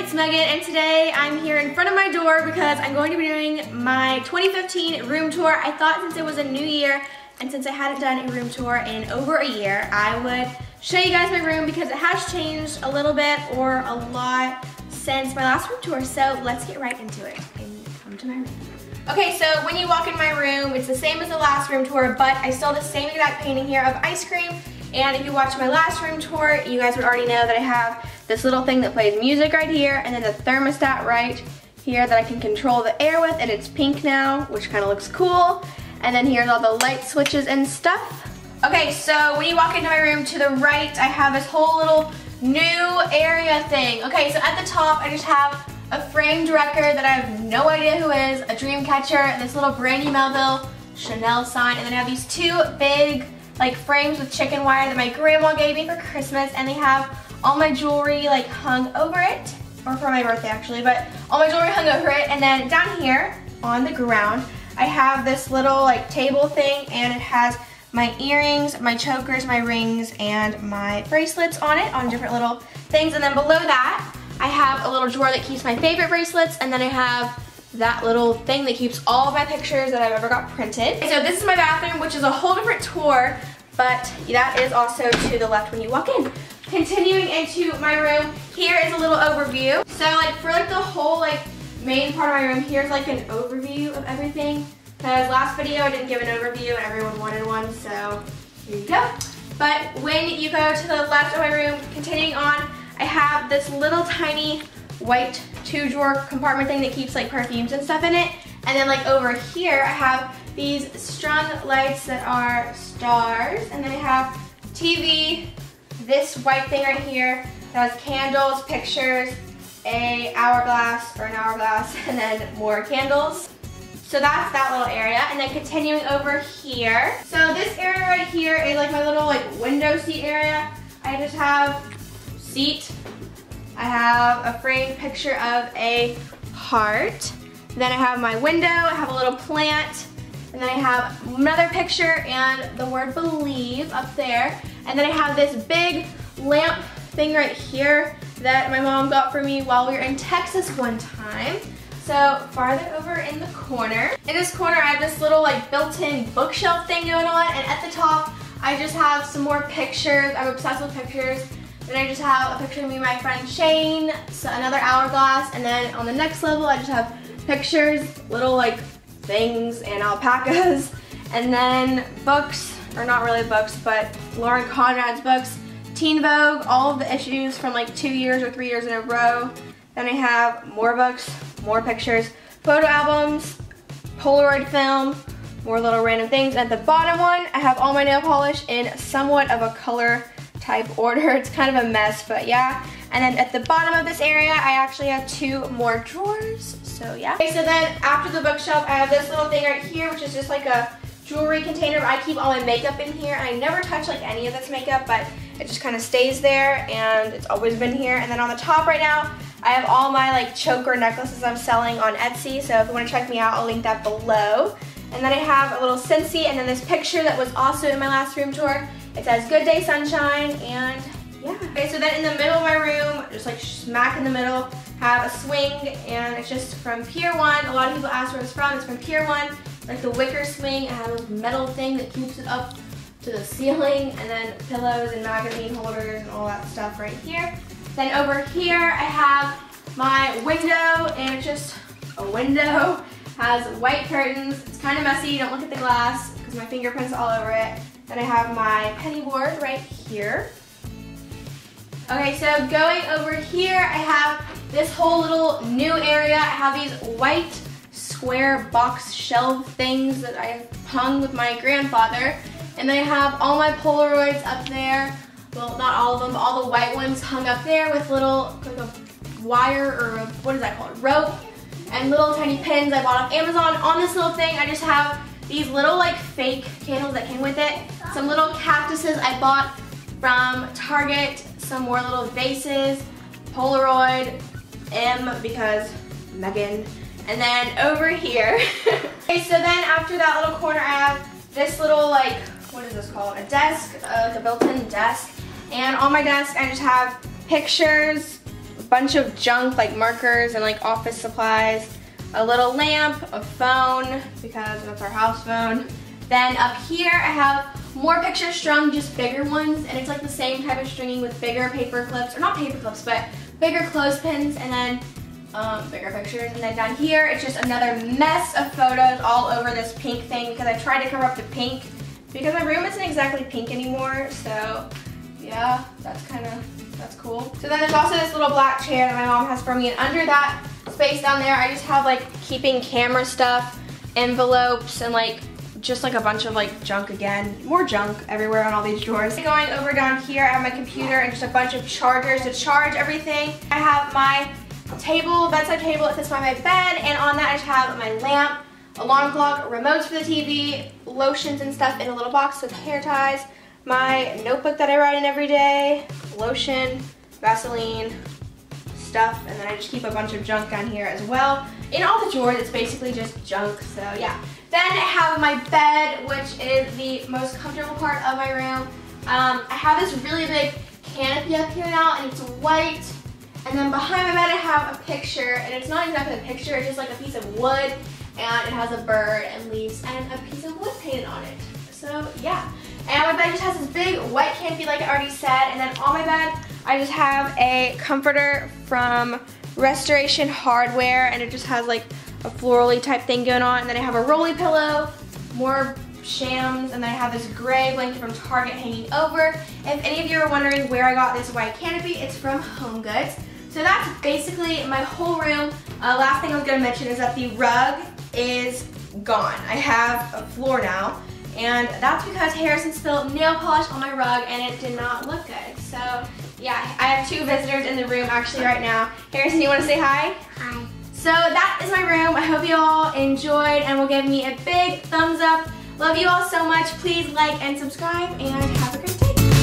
it's Megan, and today I'm here in front of my door because I'm going to be doing my 2015 room tour. I thought since it was a new year and since I hadn't done a room tour in over a year, I would show you guys my room because it has changed a little bit or a lot since my last room tour. So let's get right into it and come to my room. Okay, so when you walk in my room, it's the same as the last room tour, but I still have the same exact painting here of ice cream. And if you watched my last room tour, you guys would already know that I have this little thing that plays music right here, and then the thermostat right here that I can control the air with, and it's pink now, which kind of looks cool. And then here's all the light switches and stuff. Okay, so when you walk into my room, to the right, I have this whole little new area thing. Okay, so at the top, I just have a framed record that I have no idea who is, a dream catcher, this little brandy Melville Chanel sign, and then I have these two big like frames with chicken wire that my grandma gave me for Christmas, and they have all my jewelry like hung over it, or for my birthday actually, but all my jewelry hung over it. And then down here on the ground, I have this little like table thing, and it has my earrings, my chokers, my rings, and my bracelets on it, on different little things. And then below that, I have a little drawer that keeps my favorite bracelets, and then I have that little thing that keeps all of my pictures that I've ever got printed. So this is my bathroom, which is a whole different tour, but that is also to the left when you walk in. Continuing into my room, here is a little overview. So like for like the whole like main part of my room, here's like an overview of everything. Because last video I didn't give an overview and everyone wanted one, so here you go. But when you go to the left of my room, continuing on, I have this little tiny white two-drawer compartment thing that keeps like perfumes and stuff in it. And then like over here, I have these strung lights that are stars. And then I have TV, this white thing right here that has candles, pictures, an hourglass, and then more candles. So that's that little area. And then continuing over here. So this area right here is like my little like window seat area. I just have seat. I have a framed picture of a heart. Then I have my window, I have a little plant, and then I have another picture and the word believe up there. And then I have this big lamp thing right here that my mom got for me while we were in Texas one time. So farther over in the corner. In this corner I have this little like built-in bookshelf thing going on, and at the top I just have some more pictures. I'm obsessed with pictures. Then I just have a picture of me and my friend Shane, so another hourglass, and then on the next level I just have pictures, little like things and alpacas, and then books, or not really books, but Lauren Conrad's books, Teen Vogue, all of the issues from like 2 years or 3 years in a row. Then I have more books, more pictures, photo albums, Polaroid film, more little random things. At the bottom one, I have all my nail polish in somewhat of a color type order. It's kind of a mess, but yeah. And then at the bottom of this area, I actually have two more drawers, so yeah. Okay, so then after the bookshelf, I have this little thing right here, which is just like a jewelry container where I keep all my makeup in here. And I never touch like any of this makeup, but it just kind of stays there, and it's always been here. And then on the top right now, I have all my like choker necklaces I'm selling on Etsy, so if you want to check me out, I'll link that below. And then I have a little Scentsy, and then this picture that was also in my last room tour. It says Good Day Sunshine, and yeah. Okay, so then in the middle of my room, just like smack in the middle, have a swing, and it's just from Pier 1. A lot of people ask where it's from. It's from Pier 1. Like the wicker swing, it has a metal thing that keeps it up to the ceiling, and then pillows and magazine holders and all that stuff right here. Then over here, I have my window, and it's just a window. Has white curtains. It's kind of messy. Don't look at the glass because my fingerprints are all over it. Then I have my penny board right here. Okay, so going over here, I have this whole little new area. I have these white square box shelf things that I hung with my grandfather. And then I have all my Polaroids up there. Well, not all of them, but all the white ones hung up there with little, like a wire, or a, what is that called, rope, and little tiny pins I bought off Amazon. On this little thing, I just have these little like fake candles that came with it. Some little cactuses I bought from Target, some more little vases, Polaroid, M because Megan. And then over here, okay, so then after that little corner, I have this little like, what is this called? A desk, like a built-in desk. And on my desk, I just have pictures, bunch of junk like markers and like office supplies, a little lamp, a phone because that's our house phone. Then up here I have more pictures strung, just bigger ones, and it's like the same type of stringing with bigger paper clips, or not paper clips, but bigger clothespins, and then bigger pictures. And then down here it's just another mess of photos all over this pink thing because I tried to cover up the pink because my room isn't exactly pink anymore, so yeah, that's cool. So then there's also this little black chair that my mom has for me, and under that space down there I just have like keeping camera stuff, envelopes, and like just like a bunch of like junk again. More junk everywhere on all these drawers. Going over down here, I have my computer and just a bunch of chargers to charge everything. I have my bedside table that sits by my bed, and on that I just have my lamp, alarm clock, remotes for the TV, lotions and stuff in a little box with hair ties, my notebook that I write in every day, lotion, Vaseline, stuff, and then I just keep a bunch of junk down here as well. In all the drawers, it's basically just junk, so yeah. Then I have my bed, which is the most comfortable part of my room. I have this really big canopy up here now, and it's white. And then behind my bed I have a picture, and it's not exactly a picture, it's just like a piece of wood, and it has a bird and leaves and a piece of wood painted on it. So yeah. And my bed just has this big white canopy like I already said, and then on my bed I just have a comforter from Restoration Hardware, and it just has like a florally type thing going on. And then I have a rolly pillow, more shams, and then I have this gray blanket from Target hanging over. If any of you are wondering where I got this white canopy, it's from Home Goods. So that's basically my whole room. Last thing I was going to mention is that the rug is gone. I have a floor now, and that's because Harrison spilled nail polish on my rug and it did not look good. So yeah, I have two visitors in the room actually right now. Harrison, you want to say hi? Hi. So that is my room. I hope you all enjoyed and will give me a big thumbs up. Love you all so much. Please like and subscribe, and have a great day.